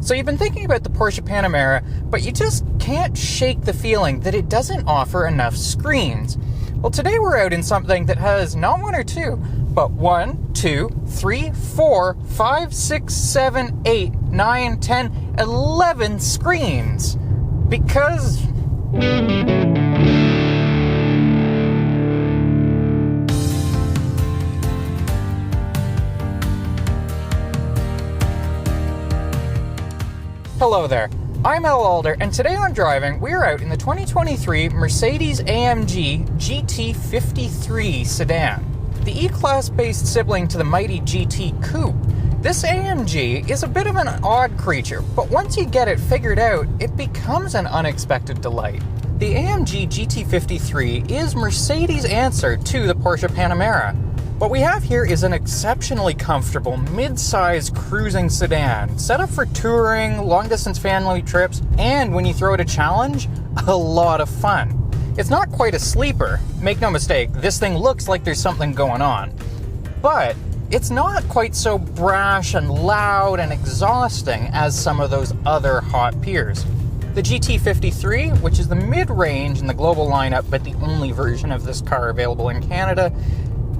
So you've been thinking about the Porsche Panamera, but you just can't shake the feeling that it doesn't offer enough screens. Well, today we're out in something that has not one or two, but 1, 2, 3, 4, 5, 6, 7, 8, 9, 10, 11 screens. Because... Hello there, I'm Al Alder, and today on Driving, we're out in the 2023 Mercedes-AMG GT 53 sedan. The E-Class based sibling to the mighty GT Coupe, this AMG is a bit of an odd creature, but once you get it figured out, it becomes an unexpected delight. The AMG GT 53 is Mercedes' answer to the Porsche Panamera. What we have here is an exceptionally comfortable, mid-size cruising sedan, set up for touring, long-distance family trips, and when you throw it a challenge, a lot of fun. It's not quite a sleeper, make no mistake, this thing looks like there's something going on. But it's not quite so brash and loud and exhausting as some of those other hot peers. The GT53, which is the mid-range in the global lineup, but the only version of this car available in Canada,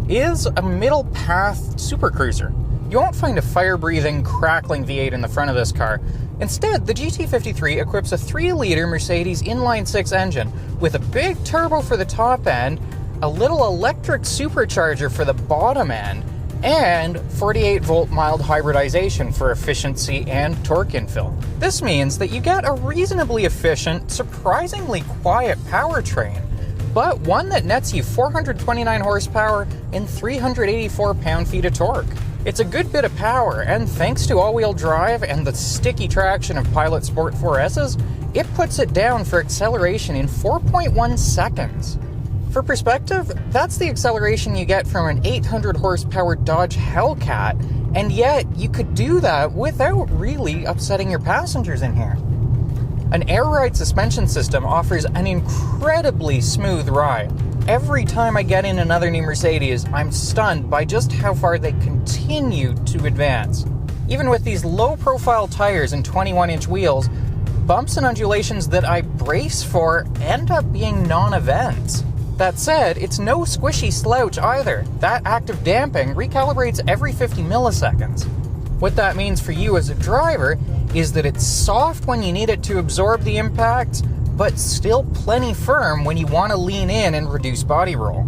is a middle path supercruiser. You won't find a fire-breathing, crackling V8 in the front of this car. Instead, the GT53 equips a 3-liter Mercedes inline-6 engine with a big turbo for the top end, a little electric supercharger for the bottom end, and 48-volt mild hybridization for efficiency and torque infill. This means that you get a reasonably efficient, surprisingly quiet powertrain, but one that nets you 429 horsepower and 384 pound-feet of torque. It's a good bit of power, and thanks to all-wheel drive and the sticky traction of Pilot Sport 4S's, it puts it down for acceleration in 4.1 seconds. For perspective, that's the acceleration you get from an 800 horsepower Dodge Hellcat, and yet you could do that without really upsetting your passengers in here. An air-ride suspension system offers an incredibly smooth ride. Every time I get in another new Mercedes, I'm stunned by just how far they continue to advance. Even with these low-profile tires and 21-inch wheels, bumps and undulations that I brace for end up being non-events. That said, it's no squishy slouch either. That active damping recalibrates every 50 milliseconds. What that means for you as a driver is that it's soft when you need it to absorb the impacts, but still plenty firm when you want to lean in and reduce body roll.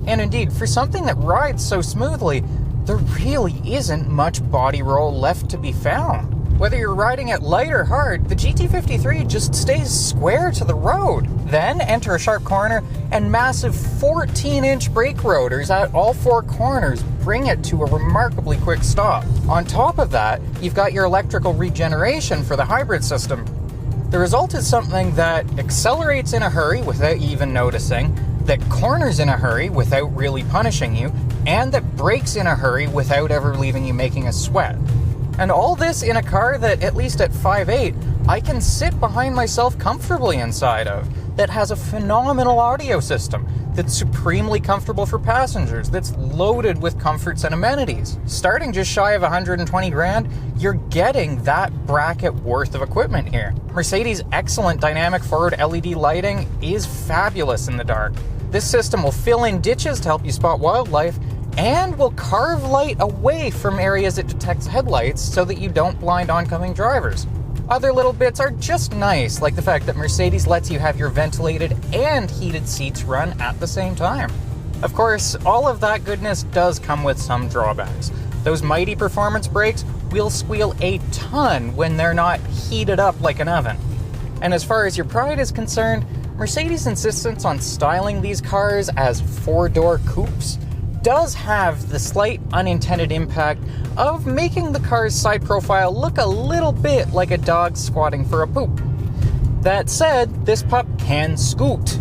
And indeed, for something that rides so smoothly, there really isn't much body roll left to be found. Whether you're riding it light or hard, the GT53 just stays square to the road. Then enter a sharp corner, and massive 14-inch brake rotors at all 4 corners bring it to a remarkably quick stop. On top of that, you've got your electrical regeneration for the hybrid system. The result is something that accelerates in a hurry without you even noticing, that corners in a hurry without really punishing you, and that brakes in a hurry without ever leaving you making a sweat. And all this in a car that, at least at 5'8", I can sit behind myself comfortably inside of, that has a phenomenal audio system, that's supremely comfortable for passengers, that's loaded with comforts and amenities. Starting just shy of 120 grand, you're getting that bracket worth of equipment here. Mercedes' excellent dynamic forward LED lighting is fabulous in the dark. This system will fill in ditches to help you spot wildlife, and will carve light away from areas it detects headlights so that you don't blind oncoming drivers. Other little bits are just nice, like the fact that Mercedes lets you have your ventilated and heated seats run at the same time. Of course, all of that goodness does come with some drawbacks. Those mighty performance brakes will squeal a ton when they're not heated up like an oven. And as far as your pride is concerned, Mercedes' insistence on styling these cars as 4-door coupes does have the slight unintended impact of making the car's side profile look a little bit like a dog squatting for a poop. That said, this pup can scoot.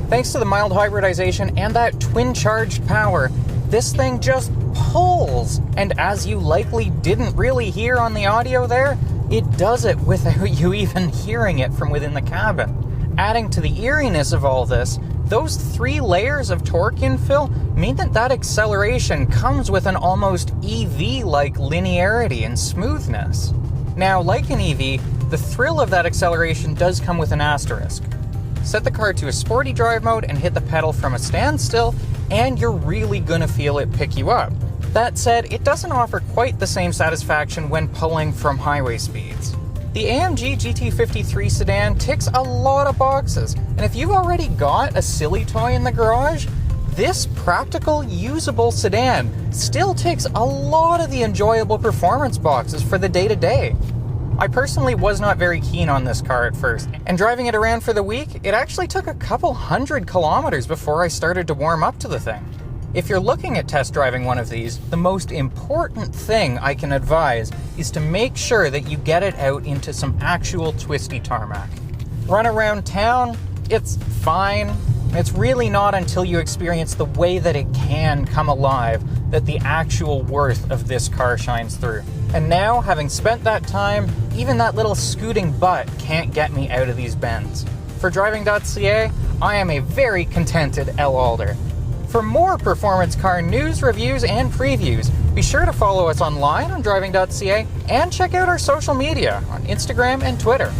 Thanks to the mild hybridization and that twin-charged power, this thing just pulls. And as you likely didn't really hear on the audio there, it does it without you even hearing it from within the cabin. Adding to the eeriness of all this, Those 3 layers of torque infill mean that acceleration comes with an almost EV-like linearity and smoothness. Now, like an EV, the thrill of that acceleration does come with an asterisk. Set the car to a sporty drive mode and hit the pedal from a standstill, and you're really gonna feel it pick you up. That said, it doesn't offer quite the same satisfaction when pulling from highway speeds. The AMG GT53 sedan ticks a lot of boxes, and if you've already got a silly toy in the garage, this practical, usable sedan still ticks a lot of the enjoyable performance boxes for the day-to-day. I personally was not very keen on this car at first, and driving it around for the week, it actually took a couple 100 kilometers before I started to warm up to the thing. If you're looking at test driving one of these, the most important thing I can advise is to make sure that you get it out into some actual twisty tarmac. Run around town, it's fine. It's really not until you experience the way that it can come alive that the actual worth of this car shines through. And now, having spent that time, even that little scooting butt can't get me out of these bends. For Driving.ca, I am a very contented L. Alder. For more performance car news, reviews, and previews, be sure to follow us online on Driving.ca and check out our social media on Instagram and Twitter.